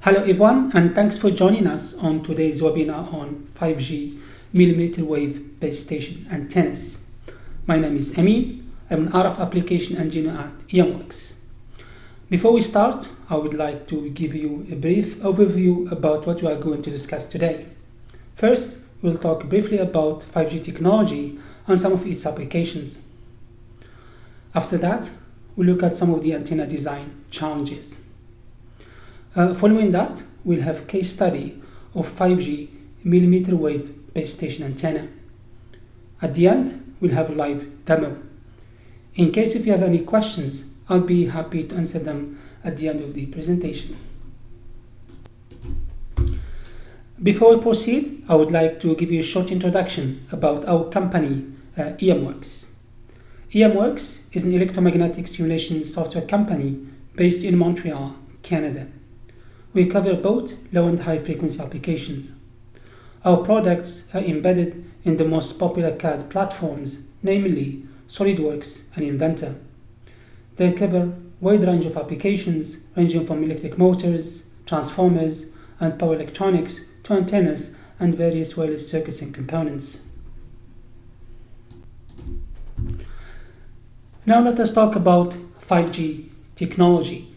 Hello everyone, and thanks for joining us on today's webinar on 5G millimeter wave base station antennas. My name is Amin. I'm an RF application engineer at EMWorks. Before we start, I would like to give you a brief overview about what we are going to discuss today. First, we'll talk briefly about 5G technology and some of its applications. After that, we'll look at some of the antenna design challenges. Following that, we'll have a case study of 5G millimeter wave base station antenna. At the end, we'll have a live demo. In case if you have any questions, I'll be happy to answer them at the end of the presentation. Before we proceed, I would like to give you a short introduction about our company, EMWorks. EMWorks is an electromagnetic simulation software company based in Montreal, Canada. We cover both low and high frequency applications. Our products are embedded in the most popular CAD platforms, namely SolidWorks and Inventor. They cover a wide range of applications ranging from electric motors, transformers, and power electronics to antennas and various wireless circuits and components. Now let us talk about 5G technology.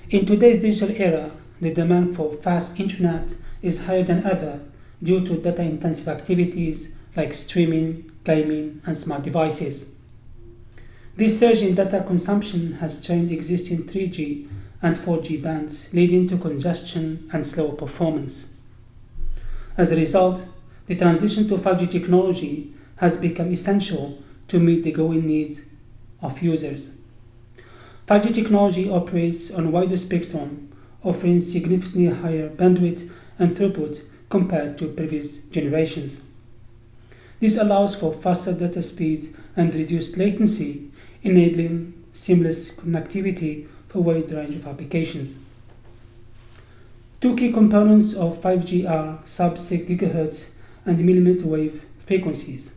In today's digital era, the demand for fast internet is higher than ever due to data-intensive activities like streaming, gaming, and smart devices. This surge in data consumption has strained existing 3G and 4G bands, leading to congestion and slower performance. As a result, the transition to 5G technology has become essential to meet the growing needs of users. 5G technology operates on a wider spectrum, offering significantly higher bandwidth and throughput compared to previous generations. This allows for faster data speed and reduced latency, enabling seamless connectivity for a wide range of applications. Two key components of 5G are sub-6 GHz and millimeter wave frequencies.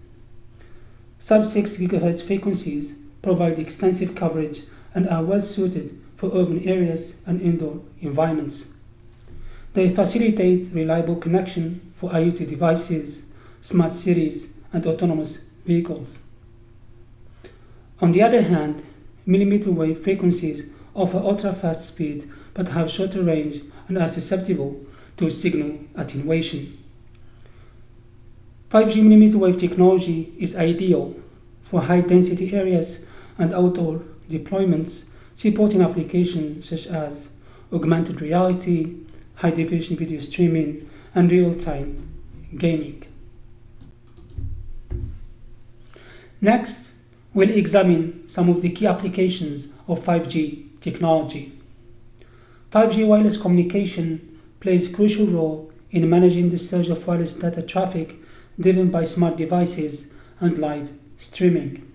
Sub-6 GHz frequencies provide extensive coverage and are well suited for urban areas and indoor environments. They facilitate reliable connection for IoT devices, smart cities, and autonomous vehicles. On the other hand, millimeter wave frequencies offer ultra-fast speed but have shorter range and are susceptible to signal attenuation. 5G millimeter wave technology is ideal for high-density areas and outdoor deployments, supporting applications such as augmented reality, high-definition video streaming, and real-time gaming. Next, we'll examine some of the key applications of 5G technology. 5G wireless communication plays a crucial role in managing the surge of wireless data traffic driven by smart devices and live streaming.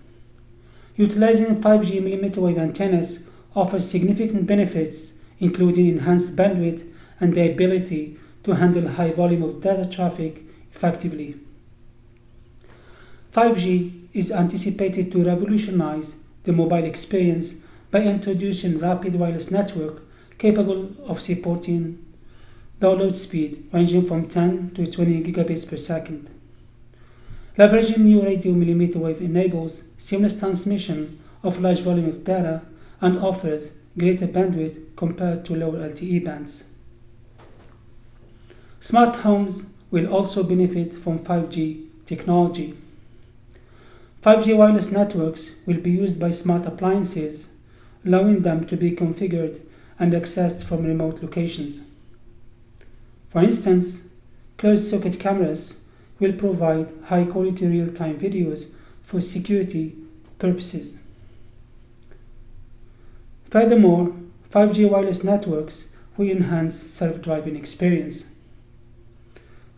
Utilizing 5G millimeter wave antennas offers significant benefits, including enhanced bandwidth and the ability to handle high volume of data traffic effectively. 5G is anticipated to revolutionize the mobile experience by introducing rapid wireless network capable of supporting download speed ranging from 10 to 20 gigabits per second. Leveraging new radio millimeter wave enables seamless transmission of large volume of data and offers greater bandwidth compared to lower LTE bands. Smart homes will also benefit from 5G technology. 5G wireless networks will be used by smart appliances, allowing them to be configured and accessed from remote locations. For instance, closed-circuit cameras will provide high-quality real-time videos for security purposes. Furthermore, 5G wireless networks will enhance self-driving experience.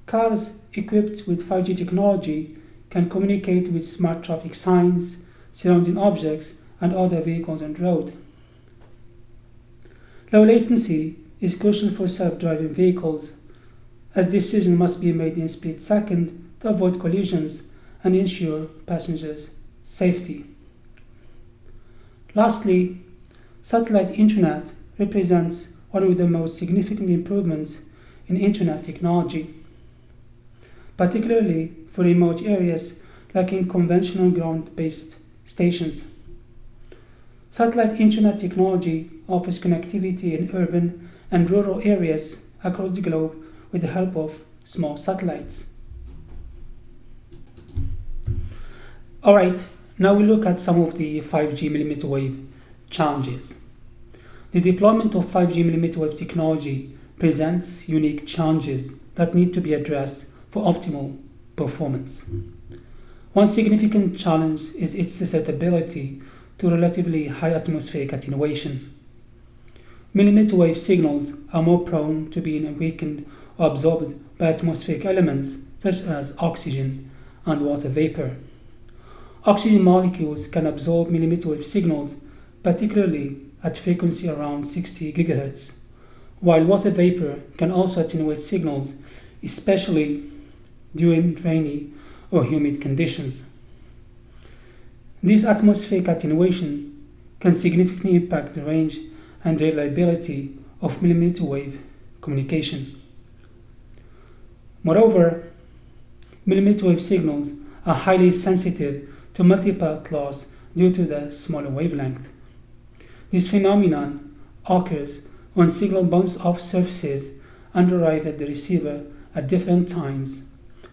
Cars equipped with 5G technology can communicate with smart traffic signs, surrounding objects, and other vehicles on the road. Low latency is crucial for self-driving vehicles, as decisions must be made in a split second to avoid collisions and ensure passengers' safety. Lastly, satellite internet represents one of the most significant improvements in Internet technology, particularly for remote areas lacking conventional ground-based stations. Satellite Internet technology offers connectivity in urban and rural areas across the globe with the help of small satellites. Alright, now we look at some of the 5G mmWave challenges. The deployment of 5G mmWave technology presents unique challenges that need to be addressed for optimal performance. One significant challenge is its susceptibility to relatively high atmospheric attenuation. mmWave signals are more prone to being weakened or absorbed by atmospheric elements such as oxygen and water vapor. Oxygen molecules can absorb mmWave signals, particularly at frequency around 60 GHz, while water vapor can also attenuate signals, especially during rainy or humid conditions. This atmospheric attenuation can significantly impact the range and reliability of mmWave communication. Moreover, mmWave signals are highly sensitive to multipart loss due to the smaller wavelength. This phenomenon occurs when signal bounce off surfaces and arrive at the receiver at different times,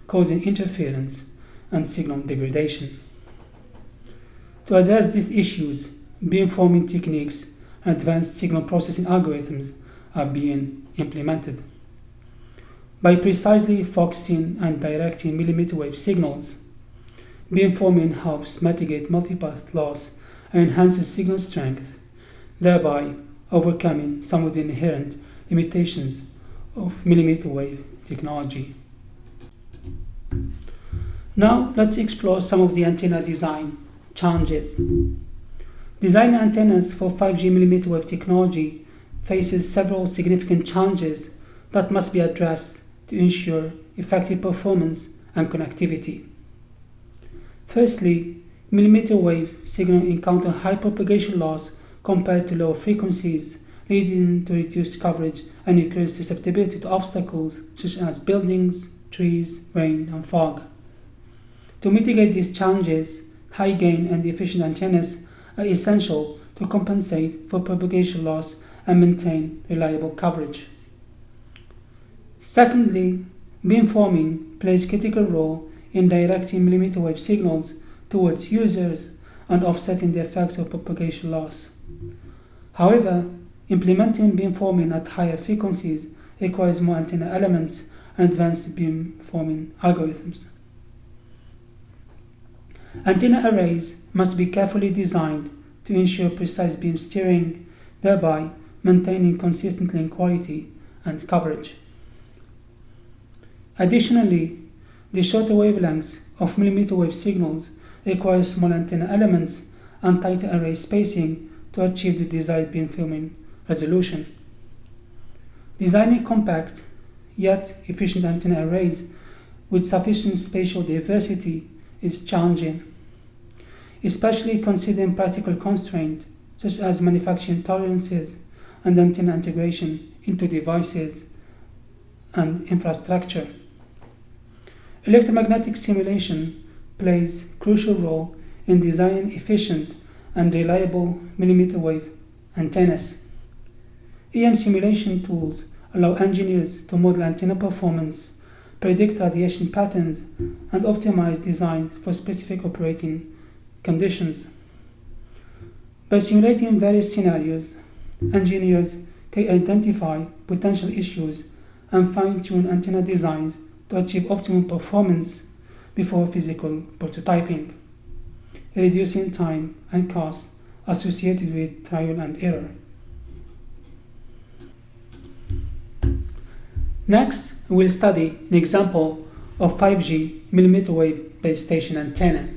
causing interference and signal degradation. To address these issues, beamforming techniques and advanced signal processing algorithms are being implemented. By precisely focusing and directing mmWave signals, beamforming helps mitigate multipath loss and enhances signal strength, thereby overcoming some of the inherent limitations of mmWave technology. Now let's explore some of the antenna design challenges. Designing antennas for 5G mmWave technology faces several significant challenges that must be addressed to ensure effective performance and connectivity. Firstly, mmWave signal encounter high propagation loss compared to lower frequencies, leading to reduced coverage and increased susceptibility to obstacles such as buildings, trees, rain, and fog. To mitigate these challenges, high gain and efficient antennas are essential to compensate for propagation loss and maintain reliable coverage. Secondly, beamforming plays a critical role in directing mmWave signals towards users and offsetting the effects of propagation loss. However, implementing beamforming at higher frequencies requires more antenna elements and advanced beamforming algorithms. Antenna arrays must be carefully designed to ensure precise beam steering, thereby maintaining consistent link quality and coverage. Additionally, the shorter wavelengths of mmWave signals require small antenna elements and tighter array spacing to achieve the desired beamforming resolution. Designing compact yet efficient antenna arrays with sufficient spatial diversity is challenging, especially considering practical constraints such as manufacturing tolerances and antenna integration into devices and infrastructure. Electromagnetic simulation plays a crucial role in designing efficient and reliable mmWave antennas. EM simulation tools allow engineers to model antenna performance, predict radiation patterns, and optimize designs for specific operating conditions. By simulating various scenarios, engineers can identify potential issues and fine-tune antenna designs to achieve optimum performance before physical prototyping, reducing time and costs associated with trial and error. Next, we'll study an example of 5G mmWave base station antenna.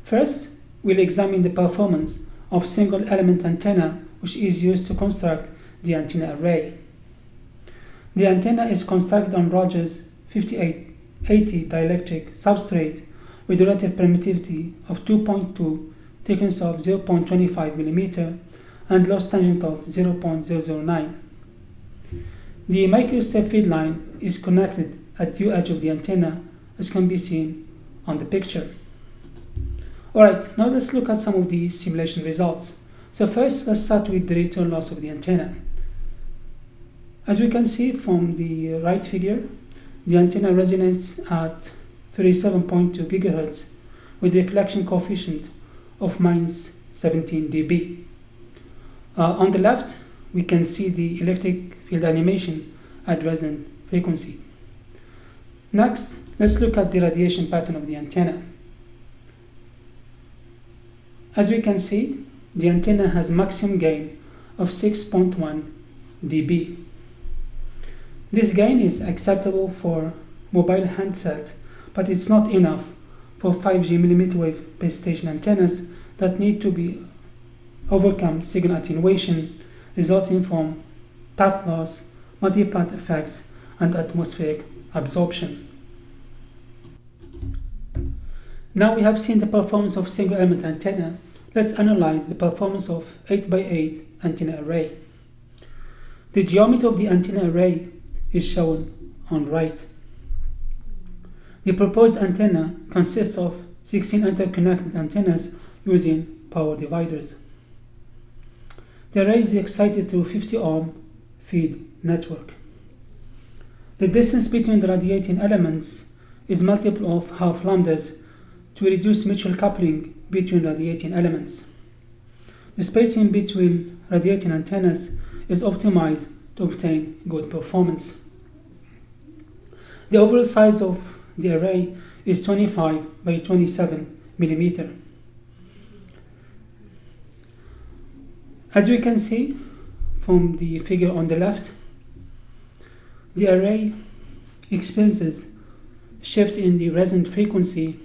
First, we'll examine the performance of single element antenna, which is used to construct the antenna array. The antenna is constructed on Rogers 5880 dielectric substrate with relative permittivity of 2.2, thickness of 0.25 mm, and loss tangent of 0.009. The microwave feed line is connected at the edge of the antenna, as can be seen on the picture. Alright, now let's look at some of the simulation results. So first, let's start with the return loss of the antenna. As we can see from the right figure, the antenna resonates at 37.2 GHz with a reflection coefficient of minus 17 dB. On the left, we can see the electric field animation at resonant frequency. Next, let's look at the radiation pattern of the antenna. As we can see, the antenna has maximum gain of 6.1 dB. This gain is acceptable for mobile handset, but it's not enough for 5G mmWave base station antennas that need to be overcome signal attenuation resulting from path loss, multipath effects, and atmospheric absorption. Now we have seen the performance of single element antenna. Let's analyze the performance of 8x8 antenna array. The geometry of the antenna array is shown on right. The proposed antenna consists of 16 interconnected antennas using power dividers. The array is excited through 50 ohm feed network. The distance between the radiating elements is multiple of half lambdas to reduce mutual coupling between radiating elements. The spacing between radiating antennas is optimized to obtain good performance. The overall size of the array is 25 by 27 millimeter. As we can see from the figure on the left, the array experiences shift in the resonant frequency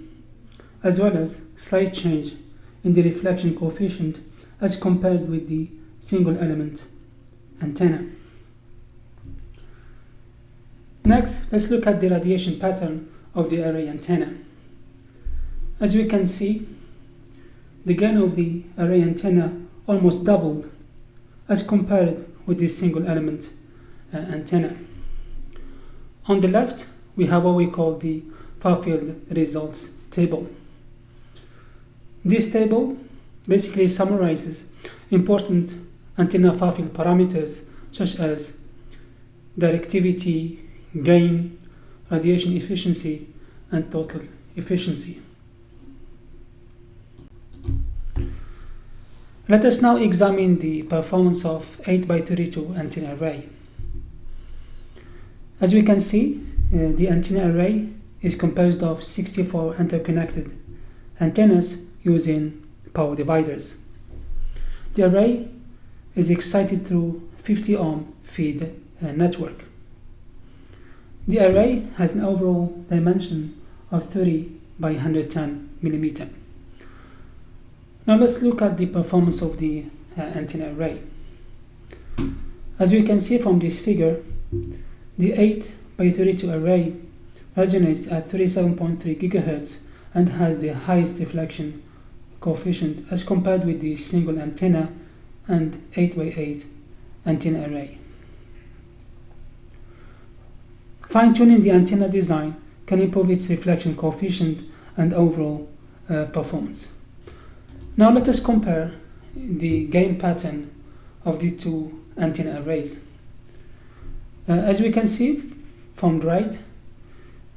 as well as slight change in the reflection coefficient as compared with the single element antenna. Next, let's look at the radiation pattern of the array antenna. As we can see, the gain of the array antenna almost doubled as compared with the single element antenna. On the left, we have what we call the far-field results table. This table basically summarizes important antenna far-field parameters such as directivity, gain, radiation efficiency, and total efficiency. Let us now examine the performance of 8x32 antenna array. As we can see, the antenna array is composed of 64 interconnected antennas using power dividers. The array is excited through 50 ohm feed network. The array has an overall dimension of 30 by 110 millimeter. Now let's look at the performance of the antenna array. As we can see from this figure, the 8x32 array resonates at 37.3 GHz and has the highest reflection coefficient as compared with the single antenna and 8x8 antenna array. Fine-tuning the antenna design can improve its reflection coefficient and overall performance. Now let us compare the gain pattern of the two antenna arrays. As we can see from the right,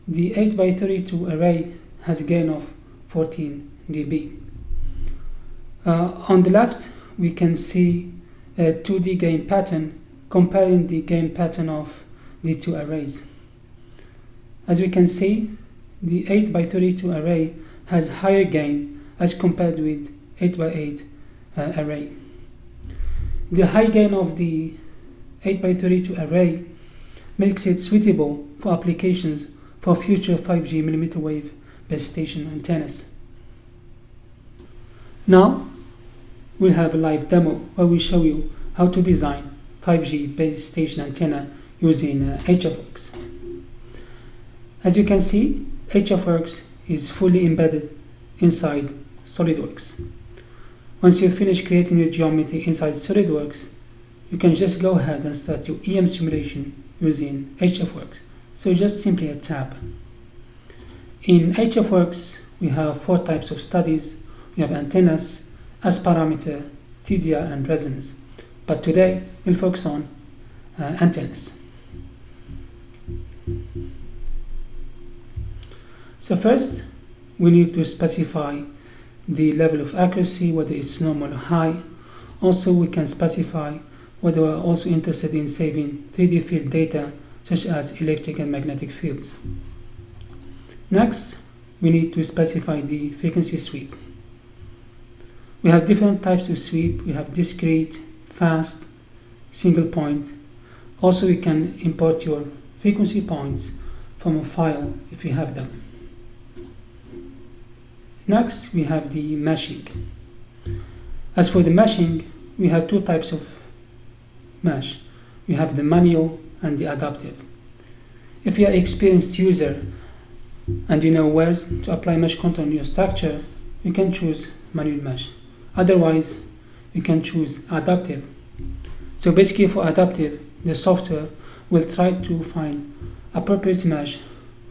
the 8x32 array has a gain of 14 dB. On the left, we can see a 2D gain pattern comparing the gain pattern of the two arrays. As we can see, the 8x32 array has higher gain as compared with 8x8 array. The high gain of the 8x32 array makes it suitable for applications for future 5G mmWave base station antennas. Now we'll have a live demo where we show you how to design 5G base station antenna using EMWorks. As you can see, EMWorks is fully embedded inside SolidWorks. Once you finish creating your geometry inside SolidWorks, you can just go ahead and start your EM simulation using HFWorks. So just simply a tab. In HFWorks, we have 4 types of studies. We have antennas, S parameter, TDR, and resonance. But today, we'll focus on antennas. So first, we need to specify the level of accuracy, whether it's normal or high. Also, we can specify whether we're also interested in saving 3D field data, such as electric and magnetic fields. Next, we need to specify the frequency sweep. We have different types of sweep. We have discrete, fast, single point. Also, we can import your frequency points from a file if you have them. Next, we have the meshing. As for the meshing, we have 2 types of mesh. We have the manual and the adaptive. If you are an experienced user and you know where to apply mesh control on your structure, you can choose manual mesh. Otherwise, you can choose adaptive. So basically for adaptive, the software will try to find appropriate mesh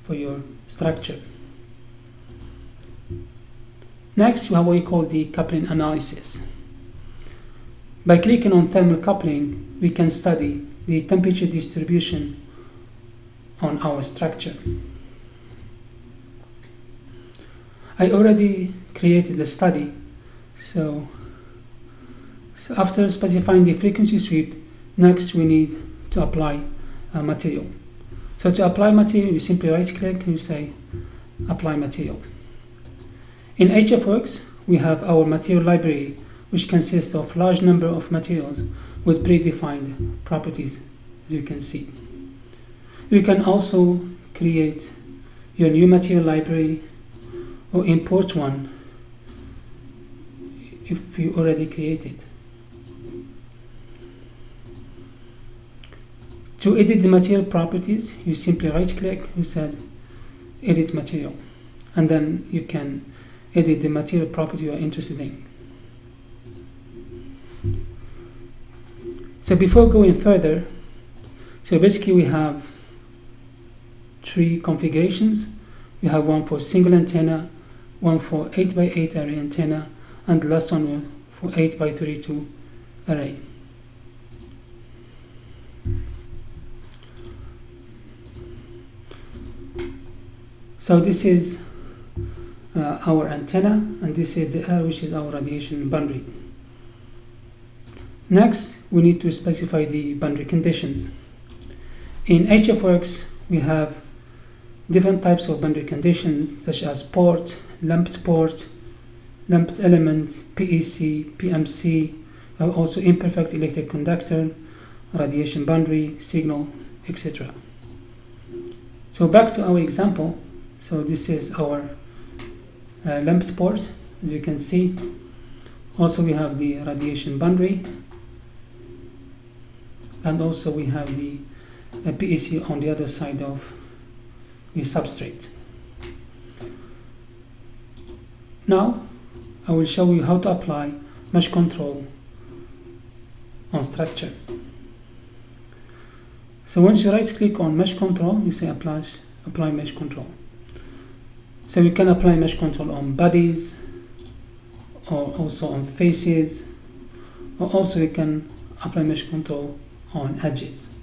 for your structure. Next, we have what we call the coupling analysis. By clicking on thermal coupling, we can study the temperature distribution on our structure. I already created a study, so after specifying the frequency sweep, next we need to apply a material. So to apply material, you simply right-click and you say Apply Material. In HFWorks, we have our material library, which consists of large number of materials with predefined properties, as you can see. You can also create your new material library or import one if you already created. To edit the material properties, you simply right-click, you said Edit Material, and then you can edit the material property you are interested in. So before going further, so basically we have 3 configurations. We have one for single antenna, one for 8x8 array antenna, and the last one for 8x32 array. So this is our antenna, and this is the R, which is our radiation boundary. Next, we need to specify the boundary conditions. In HFWorks, we have different types of boundary conditions, such as port, lumped element, PEC, PMC, also imperfect electric conductor, radiation boundary, signal, etc. So back to our example. So this is our lumped port, as you can see. Also we have the radiation boundary, and also we have the PEC on the other side of the substrate. Now I will show you how to apply mesh control on structure. So once you right click on mesh control, you say apply mesh control. So you can apply mesh control on bodies, or also on faces, or also you can apply mesh control on edges.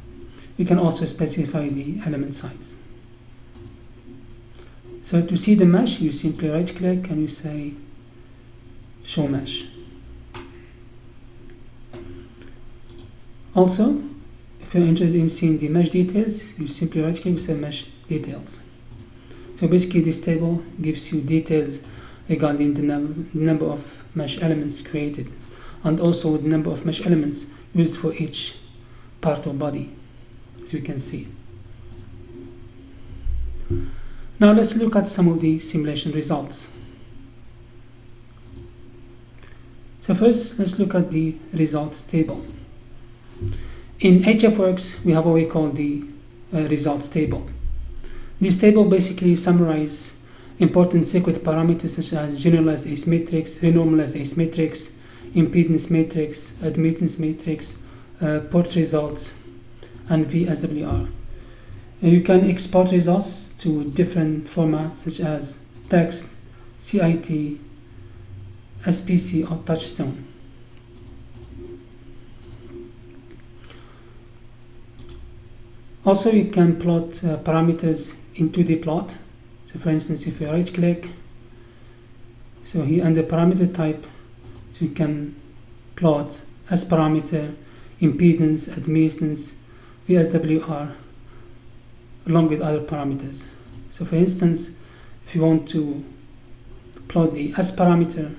You can also specify the element size. So to see the mesh, you simply right click and you say show mesh. Also, if you're interested in seeing the mesh details, you simply right click and say mesh details. So basically this table gives you details regarding the number of mesh elements created, and also the number of mesh elements used for each part or body, as you can see. Now let's look at some of the simulation results. So first, let's look at the results table. In HFWorks, we have what we call the results table. This table basically summarizes important circuit parameters such as generalized ACE matrix, renormalized ACE matrix, impedance matrix, admittance matrix, port results, and VSWR. You can export results to different formats such as text, CIT, SPC, or touchstone. Also, you can plot parameters in 2D plot. So for instance, if you right click, so here under parameter type, so you can plot as parameter, impedance, admittance, VSWR, along with other parameters. So for instance, if you want to plot the S parameter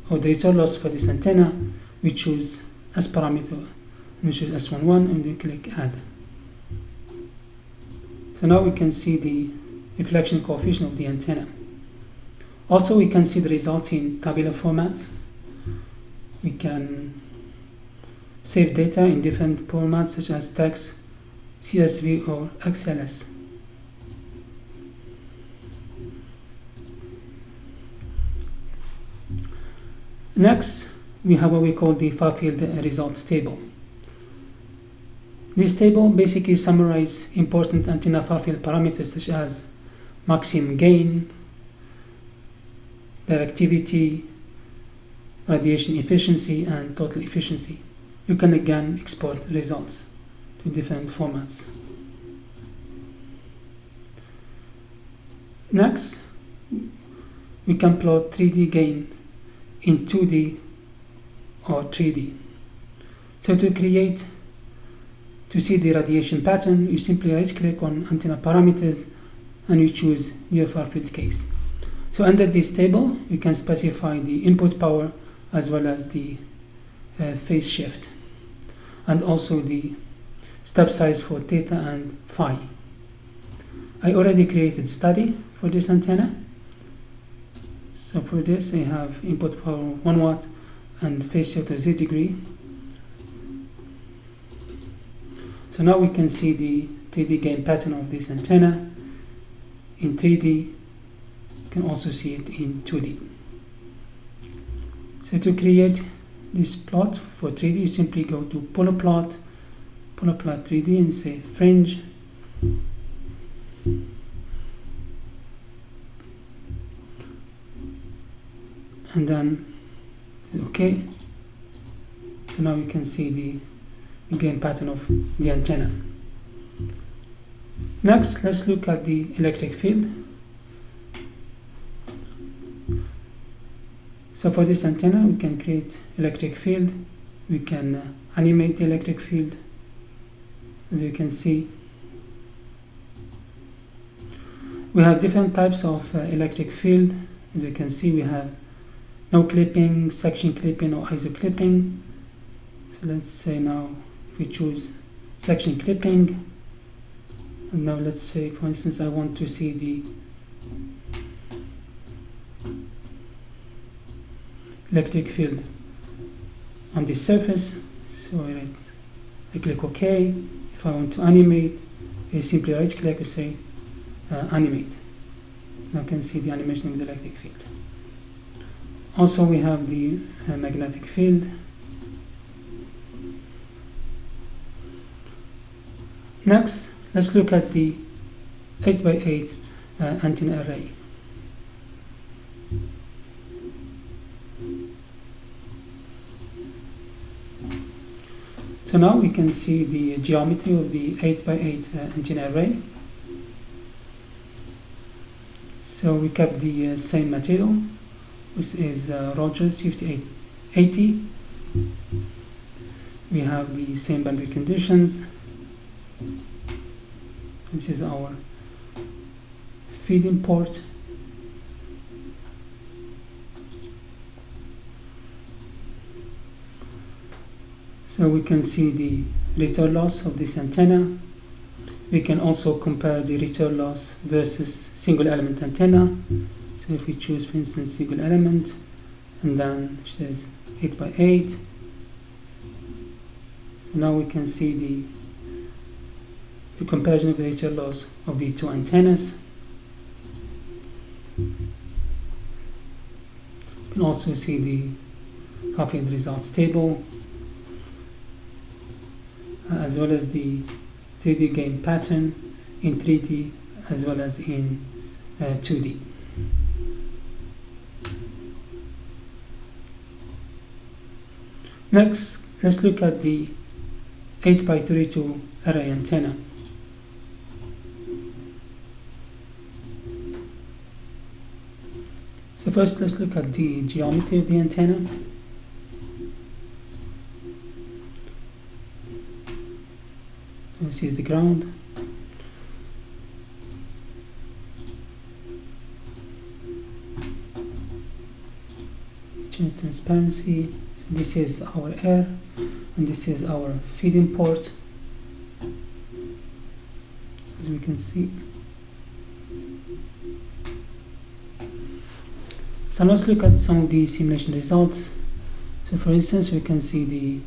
or the return loss for this antenna, we choose S parameter and we choose S11 and we click add. So now we can see the reflection coefficient of the antenna. Also, we can see the results in tabular formats. We can save data in different formats such as text, CSV, or XLS. Next, we have what we call the far-field results table. This table basically summarizes important antenna far-field parameters such as maximum gain, directivity, radiation efficiency, and total efficiency. You can again export results to different formats. Next, we can plot 3D gain in 2D or 3D. So to see the radiation pattern, you simply right click on antenna parameters and you choose near far field case. So under this table, you can specify the input power as well as the phase shift, and also the step size for theta and phi. I already created study for this antenna. So for this, I have input power 1 watt and phase shift of 0 degree. So now we can see the 3D gain pattern of this antenna in 3D. You can also see it in 2D. So to create this plot for 3D, you simply go to polar plot 3D and say fringe. And then OK. So now you can see the gain pattern of the antenna. Next, let's look at the electric field. So for this antenna, we can create electric field. We can animate the electric field, as you can see. We have different types of electric field. As you can see, we have no clipping, section clipping, or iso clipping. So let's say now if we choose section clipping, and now let's say for instance I want to see the electric field on this surface, so I click OK. If I want to animate, I simply right click and say animate. Now you can see the animation of the electric field. Also we have the magnetic field. Next, let's look at the 8x8 antenna array. So now we can see the geometry of the 8x8 antenna array. So we kept the same material. This is Rogers 5880. We have the same boundary conditions. This is our feeding port. So we can see the return loss of this antenna. We can also compare the return loss versus single element antenna. So if we choose, for instance, single element, and then which is 8x8. So now we can see the comparison of the return loss of the two antennas. You can also see the far-field results table, as well as the 3D gain pattern in 3D as well as in 2D. Next, let's look at the 8x32 array antenna. So first, let's look at the geometry of the antenna. This is the ground. Change transparency. So this is our air, and this is our feeding port, as we can see. So let's look at some of the simulation results. So for instance, we can see the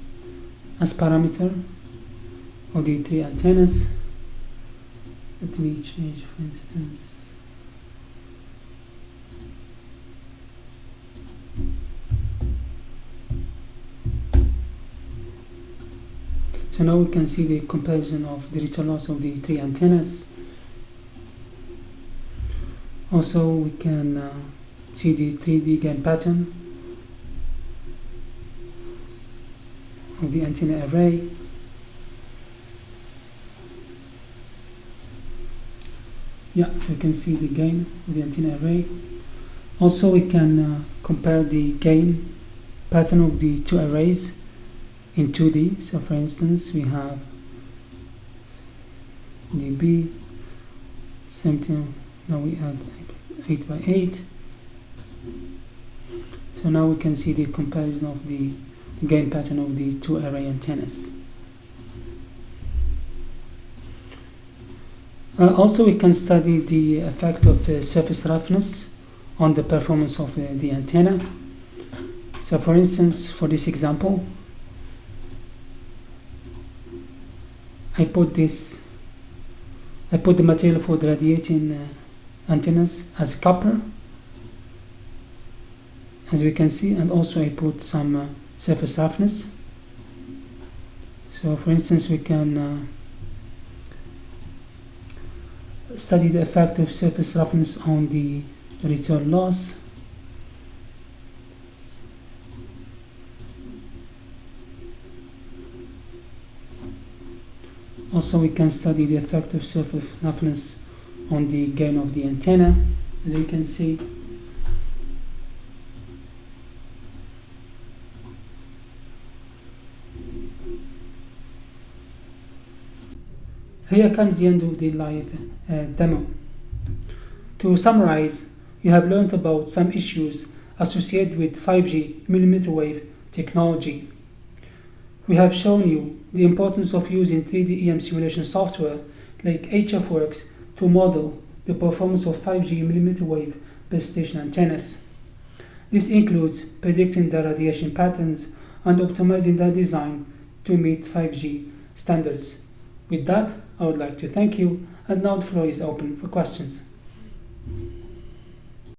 S parameter of the three antennas. Let me change, for instance, so now we can see the comparison of the return loss of the three antennas. Also, we can see the 3D gain pattern of the antenna array. Yeah, so you can see the gain of the antenna array. Also, we can compare the gain pattern of the two arrays in 2D. So for instance, we have dB, same thing, now we add 8x8. So now we can see the comparison of the gain pattern of the two array antennas. Also, we can study the effect of surface roughness on the performance of the antenna. So for instance, for this example, I put the material for the radiating antennas as copper, as we can see, and also I put some surface roughness. So for instance, we can study the effect of surface roughness on the return loss. Also, we can study the effect of surface roughness on the gain of the antenna, as we can see. Here comes the end of the live demo. To summarize, you have learned about some issues associated with 5G mmWave technology. We have shown you the importance of using 3D EM simulation software like EMWorks to model the performance of 5G mmWave base station antennas. This includes predicting the radiation patterns and optimizing their design to meet 5G standards. With that, I would like to thank you, and now the floor is open for questions.